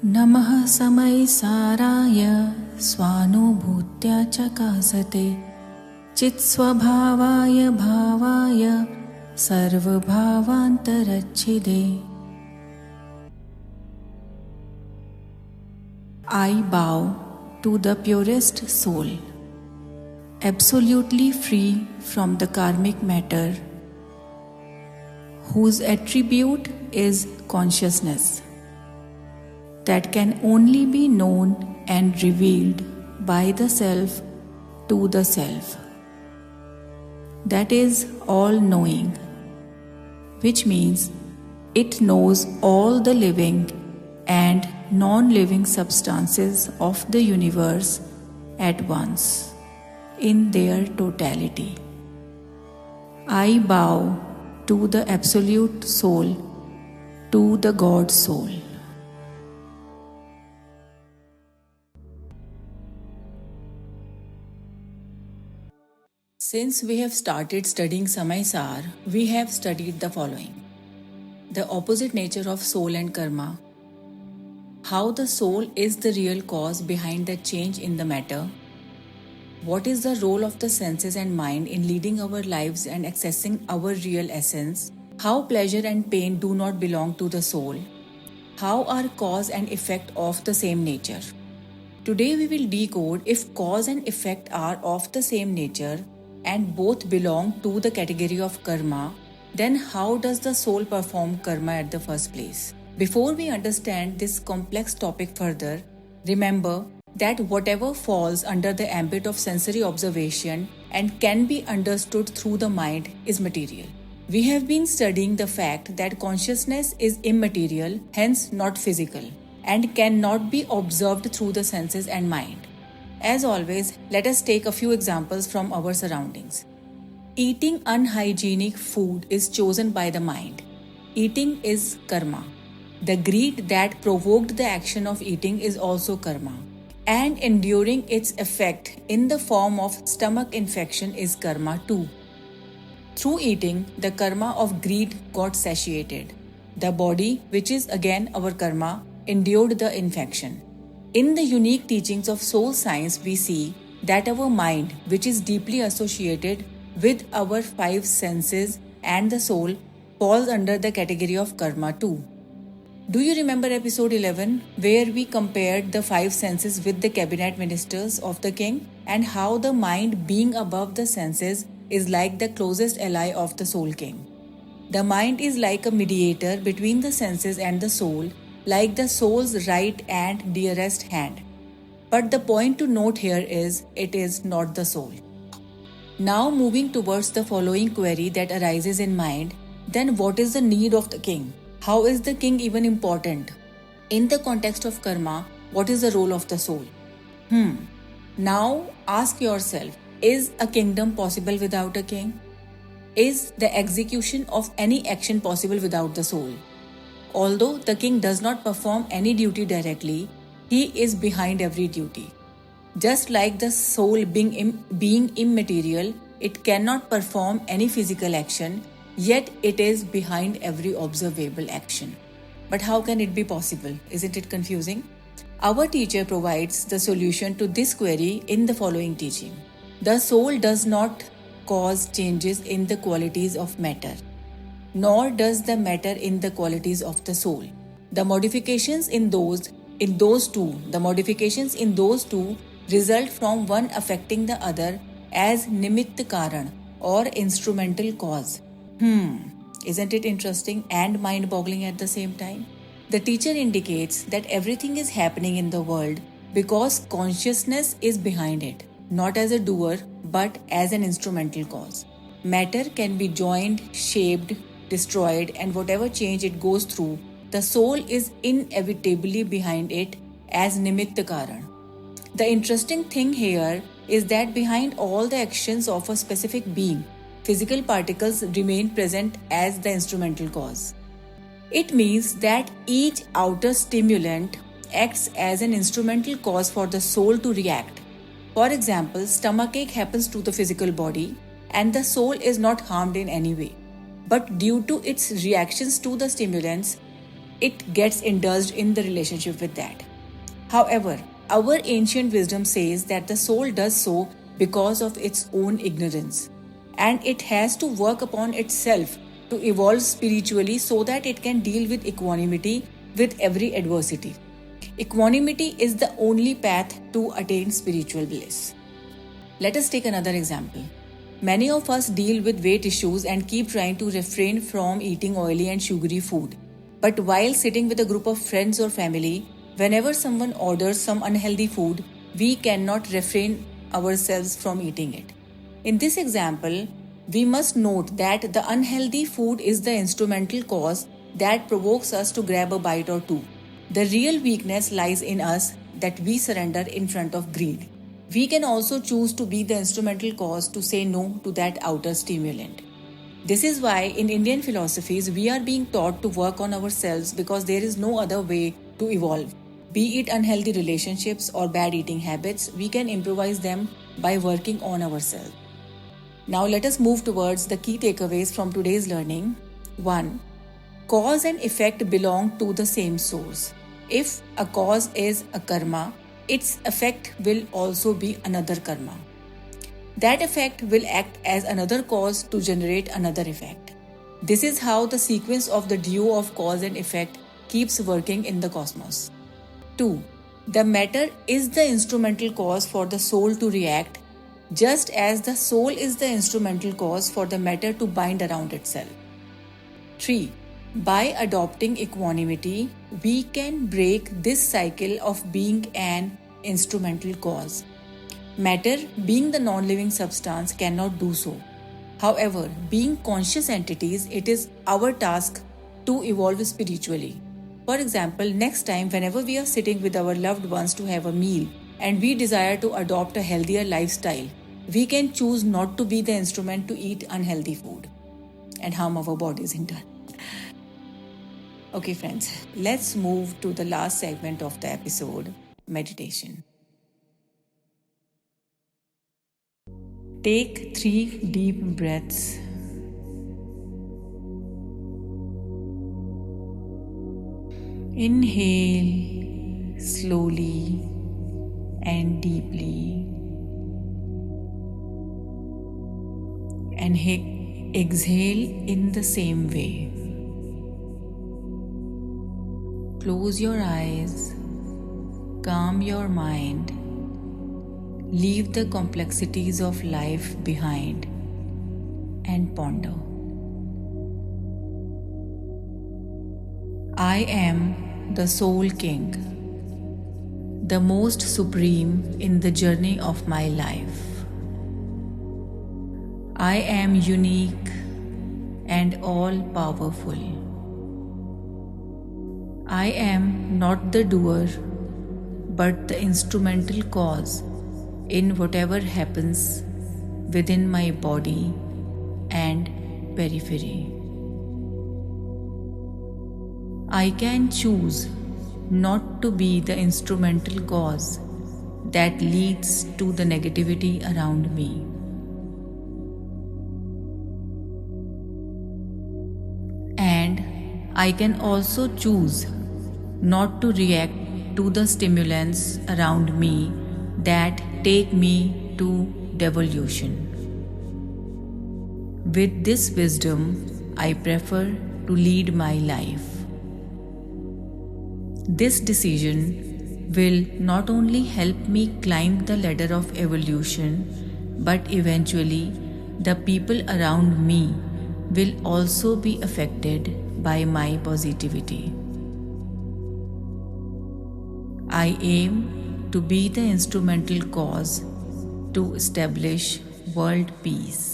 नमः समयसाराय स्वानुभूत्या चकासते चित्स्वभावाय भावाय सर्वभावान्तरच्छिदे. I bow to the purest soul, absolutely free from the karmic matter, whose attribute is consciousness, that can only be known and revealed by the self to the self. That is all-knowing, which means it knows all the living and non-living substances of the universe at once, in their totality. I bow to the Absolute Soul, to the God Soul. Since we have started studying Samaysar, we have studied the following: the opposite nature of soul and karma, how the soul is the real cause behind the change in the matter, what is the role of the senses and mind in leading our lives and accessing our real essence, how pleasure and pain do not belong to the soul, how are cause and effect of the same nature. Today we will decode if cause and effect are of the same nature and both belong to the category of karma, then how does the soul perform karma at the first place? Before we understand this complex topic further, remember that whatever falls under the ambit of sensory observation and can be understood through the mind is material. We have been studying the fact that consciousness is immaterial, hence not physical, and cannot be observed through the senses and mind. As always, let us take a few examples from our surroundings. Eating unhygienic food is chosen by the mind. Eating is karma. The greed that provoked the action of eating is also karma. And enduring its effect in the form of stomach infection is karma too. Through eating, the karma of greed got satiated. The body, which is again our karma, endured the infection. In the unique teachings of soul science, we see that our mind, which is deeply associated with our five senses and the soul, falls under the category of karma too. Do you remember episode 11 where we compared the five senses with the cabinet ministers of the king and how the mind being above the senses is like the closest ally of the soul king? The mind is like a mediator between the senses and the soul, like the soul's right and dearest hand. But the point to note here is it is not the soul. Now moving towards the following query that arises in mind, then what is the need of the king? How is the king even important? In the context of karma, what is the role of the soul? Now ask yourself, is a kingdom possible without a king? Is the execution of any action possible without the soul? Although the king does not perform any duty directly, he is behind every duty. Just like the soul being immaterial, it cannot perform any physical action, yet it is behind every observable action. But how can it be possible? Isn't it confusing? Our teacher provides the solution to this query in the following teaching. The soul does not cause changes in the qualities of matter, nor does the matter in the qualities of the soul. The modifications in those two result from one affecting the other as nimitta karan or instrumental cause. Isn't it interesting and mind-boggling at the same time? The teacher indicates that everything is happening in the world because consciousness is behind it, not as a doer but as an instrumental cause. Matter can be joined, shaped, destroyed, and whatever change it goes through, the soul is inevitably behind it as nimitta karan. The interesting thing here is that behind all the actions of a specific being, physical particles remain present as the instrumental cause. It means that each outer stimulant acts as an instrumental cause for the soul to react. For example, stomachache happens to the physical body and the soul is not harmed in any way. But due to its reactions to the stimulants, it gets indulged in the relationship with that. However, our ancient wisdom says that the soul does so because of its own ignorance, and it has to work upon itself to evolve spiritually so that it can deal with equanimity with every adversity. Equanimity is the only path to attain spiritual bliss. Let us take another example. Many of us deal with weight issues and keep trying to refrain from eating oily and sugary food. But while sitting with a group of friends or family, whenever someone orders some unhealthy food, we cannot refrain ourselves from eating it. In this example, we must note that the unhealthy food is the instrumental cause that provokes us to grab a bite or two. The real weakness lies in us that we surrender in front of greed. We can also choose to be the instrumental cause to say no to that outer stimulant. This is why in Indian philosophies we are being taught to work on ourselves because there is no other way to evolve. Be it unhealthy relationships or bad eating habits, we can improvise them by working on ourselves. Now let us move towards the key takeaways from today's learning. 1. Cause and effect belong to the same source. If a cause is a karma, its effect will also be another karma. That effect will act as another cause to generate another effect. This is how the sequence of the duo of cause and effect keeps working in the cosmos. 2. The matter is the instrumental cause for the soul to react, just as the soul is the instrumental cause for the matter to bind around itself. 3. By adopting equanimity, we can break this cycle of being an instrumental cause. Matter, being the non-living substance, cannot do so. However, being conscious entities, it is our task to evolve spiritually. For example, next time whenever we are sitting with our loved ones to have a meal and we desire to adopt a healthier lifestyle, we can choose not to be the instrument to eat unhealthy food and harm our bodies in turn. Okay friends, let's move to the last segment of the episode, meditation. Take 3 deep breaths. Inhale slowly and deeply, and exhale in the same way. Close your eyes, calm your mind, leave the complexities of life behind, and ponder. I am the Soul King, the most supreme in the journey of my life. I am unique and all-powerful. I am not the doer, but the instrumental cause in whatever happens within my body and periphery. I can choose not to be the instrumental cause that leads to the negativity around me. And I can also choose not to react to the stimulants around me that take me to devolution. With this wisdom, I prefer to lead my life. This decision will not only help me climb the ladder of evolution, but eventually the people around me will also be affected by my positivity. I aim to be the instrumental cause to establish world peace.